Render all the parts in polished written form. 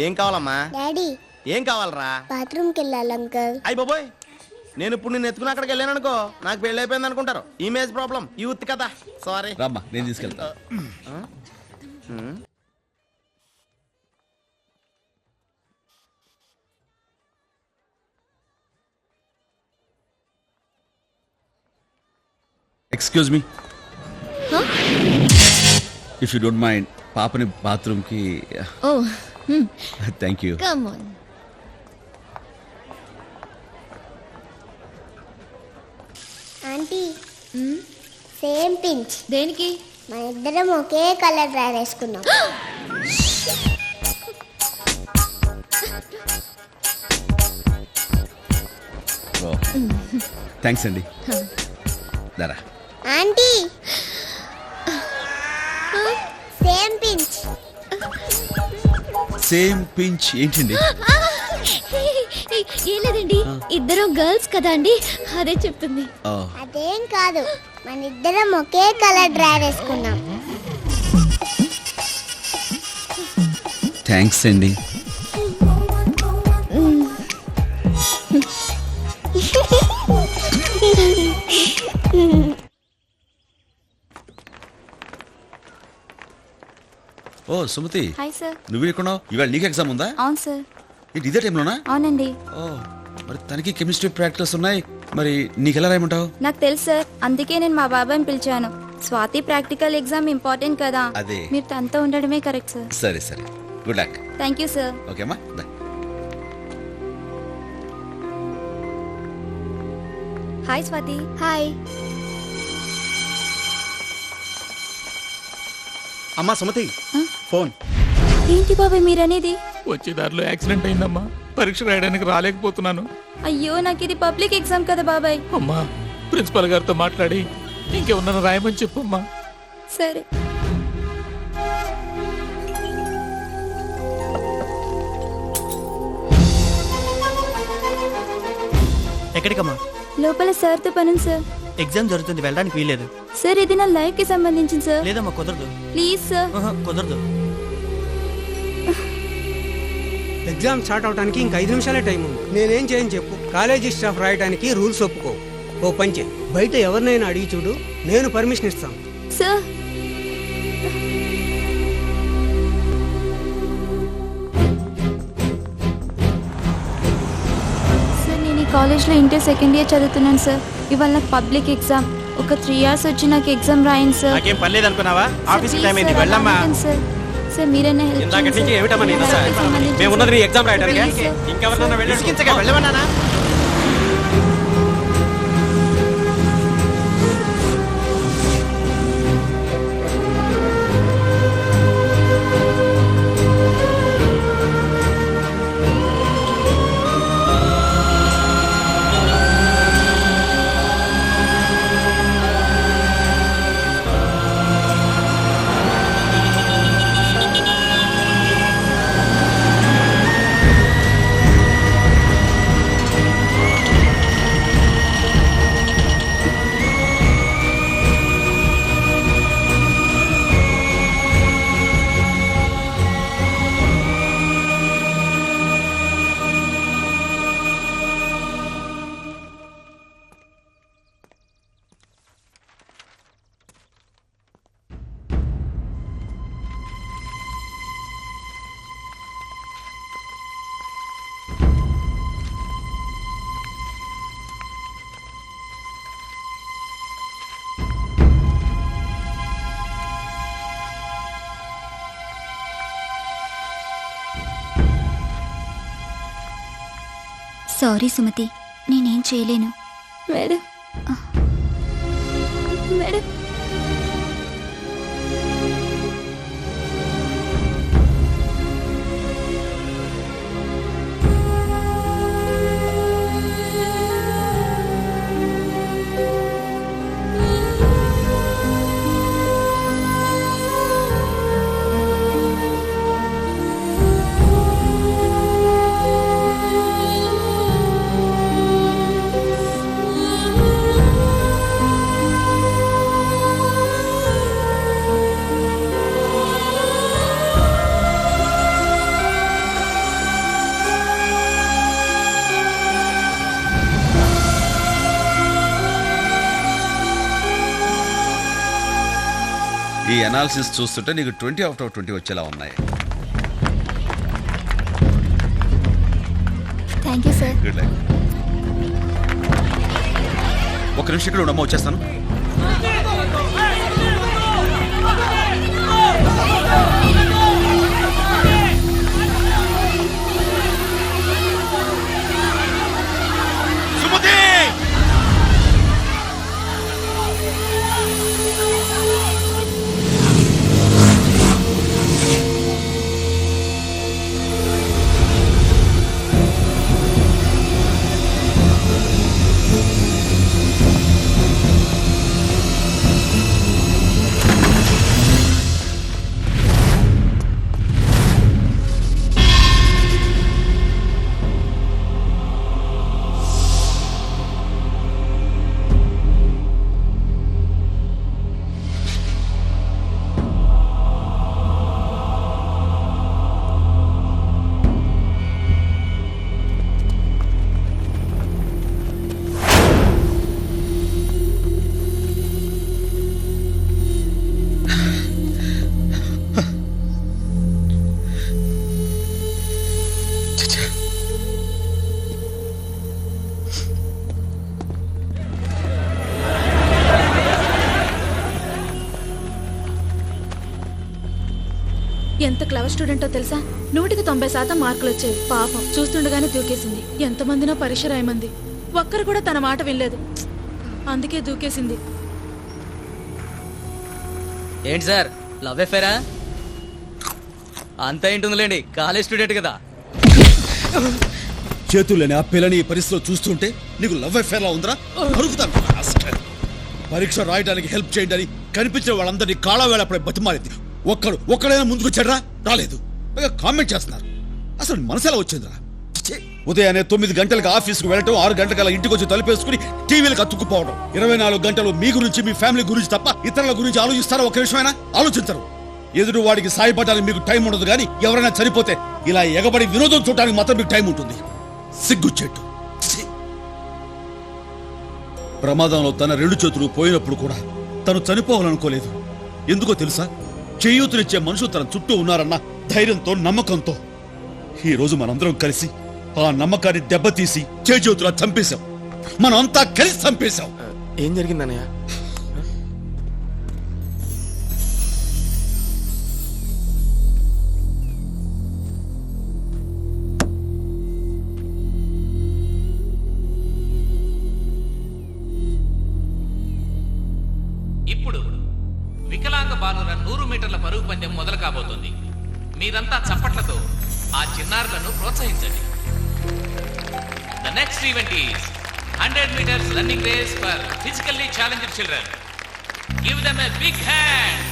ఏం కావాలమ్మా? డాడీ ఏం కావాలరా? బాత్రూమ్కి వెళ్ళాలి అంకల్. అయ్య బాబోయ్, నేను ఇప్పుడు నిన్ను ఎత్తుకుని అక్కడికి వెళ్ళాను అనుకో, నాకు పెళ్లి అయిపోయింది అనుకుంటారు. ఇమేజ్ ప్రాబ్లం, యూత్ కదా. సారీ. రామ్మా, నేను తీసుకెళ్తా. Excuse me, if you don't mind, పాపని బాత్రూమ్కి. Oh thank you. Come on. Aunty same pinch. దేనికి? మన ఇద్దరం ఒకే కలర్ డ్రెస్ వేసుకున్నాం. థ్యాంక్స్ అండి. దారా aunty same pinch. Same pinch ఏంటండి? ఏం లేదండి, ఇద్దరం గర్ల్స్ కదా అండి, అదే చెప్తుంది. అదేం కాదు, మన ఇద్దరం ఒకే కలర్ డ్రెస్ వేసుకున్నాం. థ్యాంక్స్ అండి. ఓ సుమతి, హాయ్ సార్. నువ్వు ఎక్కడున్నావు? ఇవాళ నీకు ఎగ్జామ్ ఉందా? అవును సార్. ఏంటి ఇదే టైంలోనా? అవునండి. ఓ, మరి తనకి కెమిస్ట్రీ ప్రాక్టీస్ ఉన్నాయి, మరి నీకెలా రాయమంటావు? నాకు తెలుసు సార్, అందుకే నేను మా బాబాయ్ని పిలిచాను. స్వాతి ప్రాక్టికల్ ఎగ్జామ్ ఇంపార్టెంట్ కదా, అదే. మీరు తనతో ఉండడమే కరెక్ట్ సార్. సరే సరే, good luck. Thank you sir. Okay అమ్మా, బాయ్. హాయ్ స్వాతి. హాయ్. అమ్మా సుమతి, ఫోన్. ఏంటి బాబాయ్ మీరనేది? వచ్చే దారిలో యాక్సిడెంట్ అయిందమ్మా, పరీక్ష రాయడానికి రాలేకపోతున్నాను. అయ్యో, నాకు ఇది పబ్లిక్ ఎగ్జామ్ కదా బాబాయ్. అమ్మా, ప్రిన్సిపల్ గారితో మాట్లాడి ఇంకేమన్నా రాయమని చెప్పమ్మా. సరే. ఎక్కడికమ్మా? లోపల సార్తో పనుంది సార్. ఎగ్జామ్ జరుగుతుంది, వెళ్ళడానికి వీల్లేదు. సార్ ఇది నా లైఫ్ కి సంబంధించింది సార్. లేదమ్మా, కుదరదు. Please sir. కుదరదు. ఎగ్జామ్ స్టార్ట్ అవడానికి ఇంకా 5 నిమిషాలే టైం ఉంది. నేనేం చేయని చెప్పు. కాలేజీ స్టాఫ్ రాయడానికి రూల్స్ ఒప్పుకో. ఓ పంచే, బయట ఎవరినైనా అడిగి చూడు, నేను పర్మిషన్ ఇస్తాను. సార్ సార్ నేను ఈ కాలేజ్లో ఇంటర్ సెకండ్ ఇయర్ చదువుతున్నాను సార్. ఇవాళ నాకు పబ్లిక్ ఎగ్జామ్. ఒక 3 hours వచ్చి నాకు ఎగ్జామ్ రాయండి సార్. నాకేం పని లేదనుకున్నావా? ఆఫీస్ టైం అయింది, వెళ్ళమ్మా. సార్ సార్ మీరైనా హెల్ప్ ఇందాక చేయండి నుంచి సార్. ఏమిటమ్మా నీ దశ? సంబంధించి మేము ఉన్నది నీ ఎగ్జామ్ రాయడానికి. Please sir. ఇంకెవరినన్నా వెళ్ళమన్నానా? సారీ సుమతి, నేనేం చేయలేను. మేడం మేడం అనాలిసిస్ చూస్తుంటే నీకు 20/20 వచ్చేలా ఉన్నాయి. Thank you sir. Good luck. ఒక నిమిషం ఇక్కడ ఉండమ్మా, వచ్చేస్తాను. సుమతి! ఎంత క్లవర్ స్టూడెంటో తెలుసా? 100% మార్కులు వచ్చాయి. పాపం చూస్తుండగానే దూకేసింది. ఎంతమందినో పరీక్ష రాయమంది, ఒక్కరు కూడా తన మాట వినలేదు. అందుకే దూకేసింది. ఏంటి సార్, లవ్ అఫేరా? అంత ఏంటుందిలేండి, కాలేజ్ స్టూడెంట్ కదా. చేతుల్లోని ఆ పిల్లని ఈ పరిస్థితిలో చూస్తుంటే నీకు లవ్ అఫేర్ లా ఉందిరా? అడుగుతాను. పరీక్ష రాయడానికి హెల్ప్ చేయండి అని కనిపించిన వాళ్ళందరినీ కాళ్ళ వేళపడే బతిమాలింది. ఒక్కడైనా ముందుకు చెడ్రా రాలేదు. కామెంట్ చేస్తున్నారు. అసలు మనసు ఎలా వచ్చిందిరా? ఉదయాన్నే 9 గంటలకు ఆఫీస్కి వెళ్ళటం, 6 గంటల ఇంటికి వచ్చి తలుపేసుకుని టీవీలకు అతుక్కుపోవడం. 24 గంటలు మీ గురించి మీ ఫ్యామిలీ గురించి తప్ప ఇతరుల గురించి ఆలోచిస్తారా? ఒక విషయమైనా ఆలోచించరు. ఎదురు వాడికి సాయపడడానికి మీకు టైం ఉండదు, కానీ ఎవరైనా చనిపోతే ఇలా ఎగబడి వినోదం చూడడానికి మాత్రం మీకు టైం ఉంటుంది. సిగ్గుచ్చేట్టు. ప్రమాదంలో తన 2 చేతులు పోయినప్పుడు కూడా తను చనిపోవాలనుకోలేదు. ఎందుకో తెలుసా? చేయూతనిచ్చే మనుషులు తన చుట్టూ ఉన్నారన్న ధైర్యంతో, నమ్మకంతో. ఈ రోజు మనందరం కలిసి ఆ నమ్మకాన్ని దెబ్బతీసి చేయూతులా చంపేశాం. మనం అంతా కలిసి చంపేశాం. ఏం జరిగిందన్నయ్య? ఇప్పుడు వికలాంగ బాలుర 100 మీటర్ల పరుగు పందెం మొదలు కాబోతుంది. మీరంతా చప్పట్లతో ఆ చిన్నారులను ప్రోత్సహించండి. The next event is 100 meters running race for physically challenged children. Give them a big hand.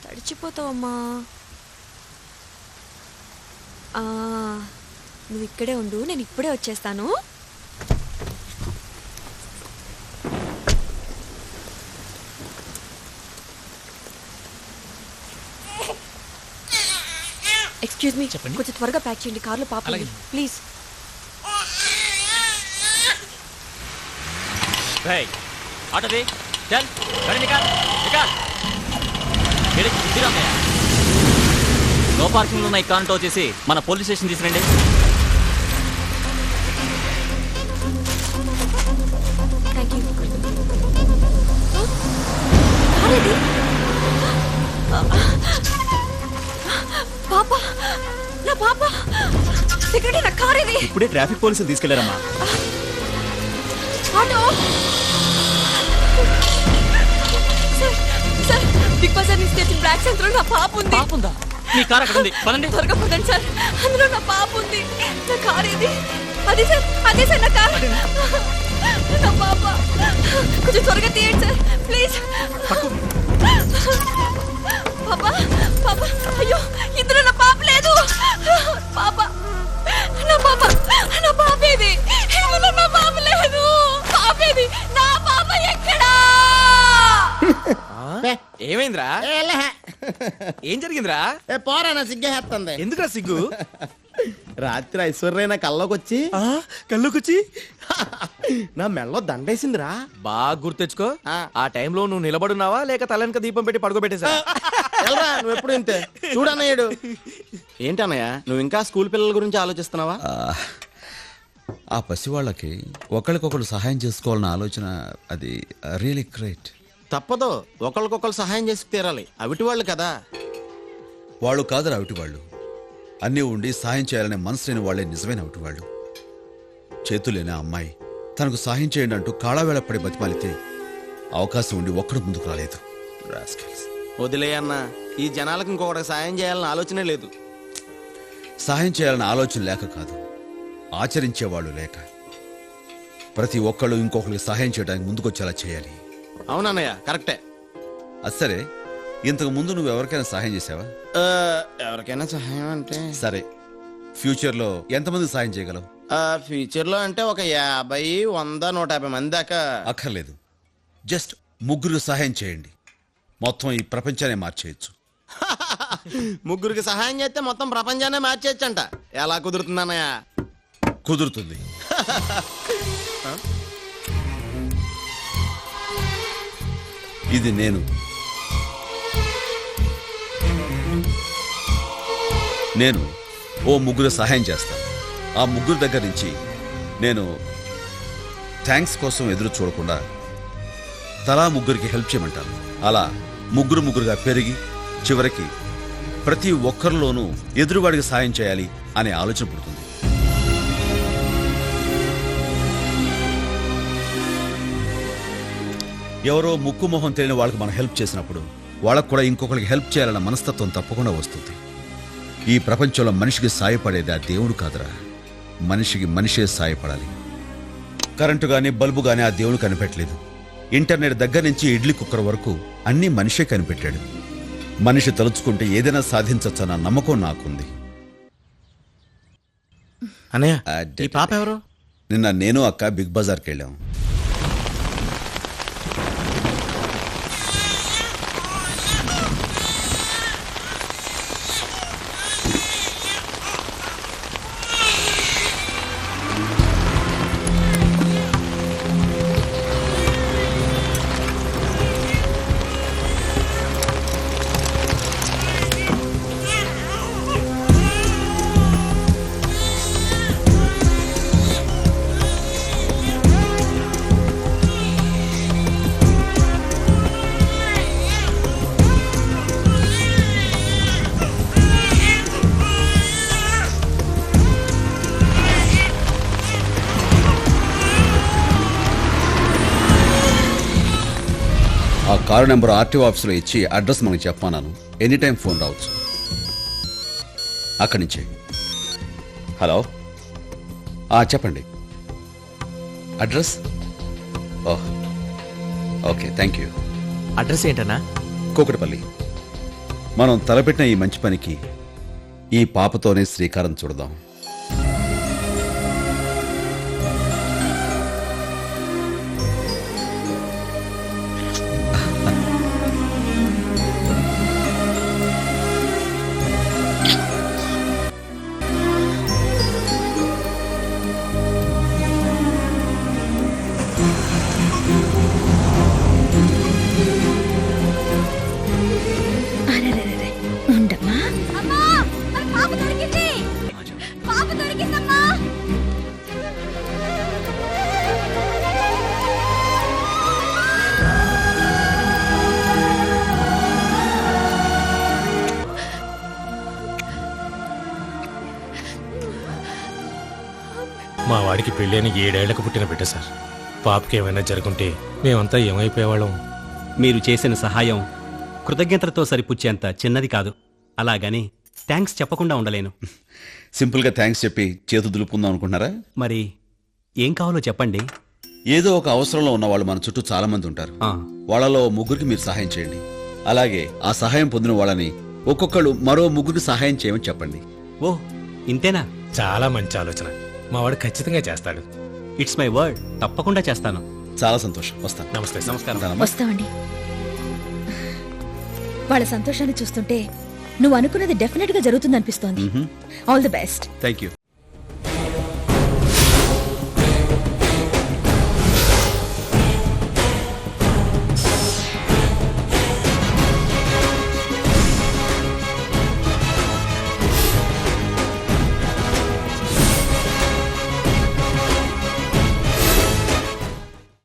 తడిచిపోతావమ్మా. నువ్వు ఇక్కడే ఉండు, నేను ఇప్పుడే వచ్చేస్తాను. ఎక్స్క్యూజ్ మీ, కొంచెం త్వరగా ప్యాక్ చేయండి, కార్లో పాప ఉంది. ప్లీజ్. ఆటోది చల్ గాడి నికాల్ నికాల్. నో పార్కింగ్ లో ఉన్న ఈ కార్ టో చేసి మన పోలీస్ స్టేషన్ తీసుకురండి. Thank you. పాప, నా పాప సెక్యూరిటీ, నా కార్ ఇది. ఇప్పుడే ట్రాఫిక్ పోలీసులు తీసుకెళ్లారమ్మా. ఆటో సార్, బిగ్ బజార్ నుంచి తెచ్చిన బ్లాక్ సెంటర్ నా పాప ఉంది. పాప ఉందా? మీ కార్ అక్కడ ఉంది, పదండి. త్వరగా పదండి సార్, అందులో నా పాప ఉంది. నా కార్ ఇది. అదే సార్, అదే సార్ నా కార్. నా పాప, కొంచెం త్వరగా తీయండి సార్ ప్లీజ్. పాప, పాప, అయ్యో ఇందులో నా పాప లేదు. పాప, నా పాప, నా పాప ఏది? ఇందులో నా పాప లేదు. పాప ఏది? నా పాప ఎక్కడా? ఏమైందిరా? ఏం జరిగిందిరా? పోరా, నా సిగ్గేస్తుంది. ఎందుకురా సిగ్గు? రాత్రి ఐశ్వర్య నా కల్లోకొచ్చి నా మెళ్ళలో దండేసిందిరా. బాగా గుర్తెచ్చుకో, ఆ టైంలో నువ్వు నిలబడున్నావా లేక తలెనక దీపం పెట్టి పడుకోబెట్టేసా? నువ్వు ఎప్పుడు ఇంతే చూడన్నయ్యాడు. ఏంటన్నయ్య, నువ్వు ఇంకా స్కూల్ పిల్లల గురించి ఆలోచిస్తున్నావా? ఆ పసివాళ్ళకి ఒకరికొకరు సహాయం చేసుకోవాలన్న ఆలోచన అది రియలీ గ్రేట్. తప్పదు, ఒకరికొకరు సహాయం చేసి తీరాలి. అవిటి వాళ్ళు కదా. వాళ్ళు కాదురా అవిటి వాళ్ళు. అన్నీ ఉండి సాయం చేయాలనే మనసు లేని వాళ్ళే నిజమైన అవిటి వాళ్ళు. చేతులేని ఆ అమ్మాయి తనకు సాయం చేయండి అంటూ కాళావేళ పడి బతిమాలితే అవకాశం ఉండి ఒక్కడు ముందుకు రాలేదు. వదిలేయన్నా, ఈ జనాలకు ఇంకొకటి సాయం చేయాలని ఆలోచనే లేదు. సహాయం చేయాలన్న ఆలోచన లేక కాదు, ఆచరించేవాళ్ళు లేక. ప్రతి ఒక్కళ్ళు ఇంకొకరికి సహాయం చేయడానికి ముందుకొచ్చేలా చేయాలి. అవునన్నయ్య, కరెక్టే. అది సరే, ఇంతకు ముందు నువ్వు ఎవరికైనా సహాయం చేసావా? ఎవరికైనా సహాయం అంటే సరే, ఫ్యూచర్ లో ఎంతమంది సహాయం చేయగలవు? ఫ్యూచర్ లో అంటే ఒక 50, 100, 150 మంది దాకా. అక్కర్లేదు, జస్ట్ 3 సహాయం చేయండి, మొత్తం ఈ ప్రపంచాన్ని మార్చేయచ్చు. 3 సహాయం చేస్తే మొత్తం ప్రపంచాన్ని మార్చేయచ్చంట. ఎలా కుదురుతుందన్నయ్య? కుదురుతుంది. ఇది నేను ఓ 3 సహాయం చేస్తాను. ఆ 3 దగ్గర నుంచి నేను థ్యాంక్స్ కోసం ఎదురు చూడకుండా తలా 3కి హెల్ప్ చేయమంటాను. అలా 3 పెరిగి చివరికి ప్రతి ఒక్కరిలోనూ ఎదురువాడికి సాయం చేయాలి అనే ఆలోచన పుడుతుంది. ఎవరో ముక్కు మొహం తెలియని వాళ్ళకి మనం హెల్ప్ చేసినప్పుడు వాళ్ళకు కూడా ఇంకొకరికి హెల్ప్ చేయాలన్న మనస్తత్వం తప్పకుండా వస్తుంది. ఈ ప్రపంచంలో మనిషికి సాయపడేది ఆ దేవుడు కాదురా, మనిషికి మనిషే సాయపడాలి. కరెంటు గానీ బల్బు గానీ ఆ దేవుడు కనిపెట్టలేదు. ఇంటర్నెట్ దగ్గర నుంచి ఇడ్లీ కుక్కర్ వరకు అన్నీ మనిషే కనిపెట్టాడు. మనిషి తలుచుకుంటే ఏదైనా సాధించచ్చన్న నమ్మకం నాకుంది. అన్నయ్య, ఈ పాప ఎవరు? నిన్న నేను అక్క బిగ్ బజార్కి వెళ్ళాం. ఆ కారు నెంబర్ ఆర్టీఓ ఆఫీసులో ఇచ్చి అడ్రస్ మనకి చెప్పాను. ఎనీ టైం ఫోన్ రావచ్చు. అక్కడి నుంచే. హలో, చెప్పండి. Address? Oh, okay, thank you. Address ఏంటన్నా? కూకటపల్లి. మనం తలపెట్టిన ఈ మంచి పనికి ఈ పాపతోనే శ్రీకారం చుడదాం. ఉండమ్మా. అమ్మా, నాకు పాప దొరికింది. పాప దొరికిందమ్మా. మా వాడికి పెళ్ళైన 7 ఏళ్లకు పుట్టిన బిడ్డ సార్. పాపకి ఏమైనా జరుగుంటే మేమంతా ఏమైపోయేవాళ్ళం. మీరు చేసిన సహాయం కృతజ్ఞతలతో సరిపుచ్చేంత చిన్నది కాదు. అలాగని థ్యాంక్స్ చెప్పకుండా ఉండలేను. సింపుల్గా థ్యాంక్స్ చెప్పి చేతు దులుపుకుందాం అనుకుంటున్నారా? మరి ఏం కావాలో చెప్పండి. ఏదో ఒక అవసరంలో ఉన్న వాళ్ళు మన చుట్టూ చాలా మంది ఉంటారు. ఆ, వాళ్ళలో 3 మీరు సహాయం చేయండి. అలాగే ఆ సహాయం పొందిన వాళ్ళని ఒక్కొక్కళ్ళు మరో 3 సహాయం చేయమని చెప్పండి. ఓ ఇంతేనా? చాలా మంచి ఆలోచన. మా వాడు ఖచ్చితంగా చేస్తాడు. It's my word. తప్పకుండా చేస్తాను. చాలా సంతోషం. వస్తాను. నమస్తే సార్. నమస్కారం. ఉంటానమ్మా. వస్తామండి. వాళ్ళ సంతోషాన్ని చూస్తుంటే నువ్వు అనుకున్నది డెఫినెట్ గా జరుగుతుందనిపిస్తోంది. All the best. Thank you.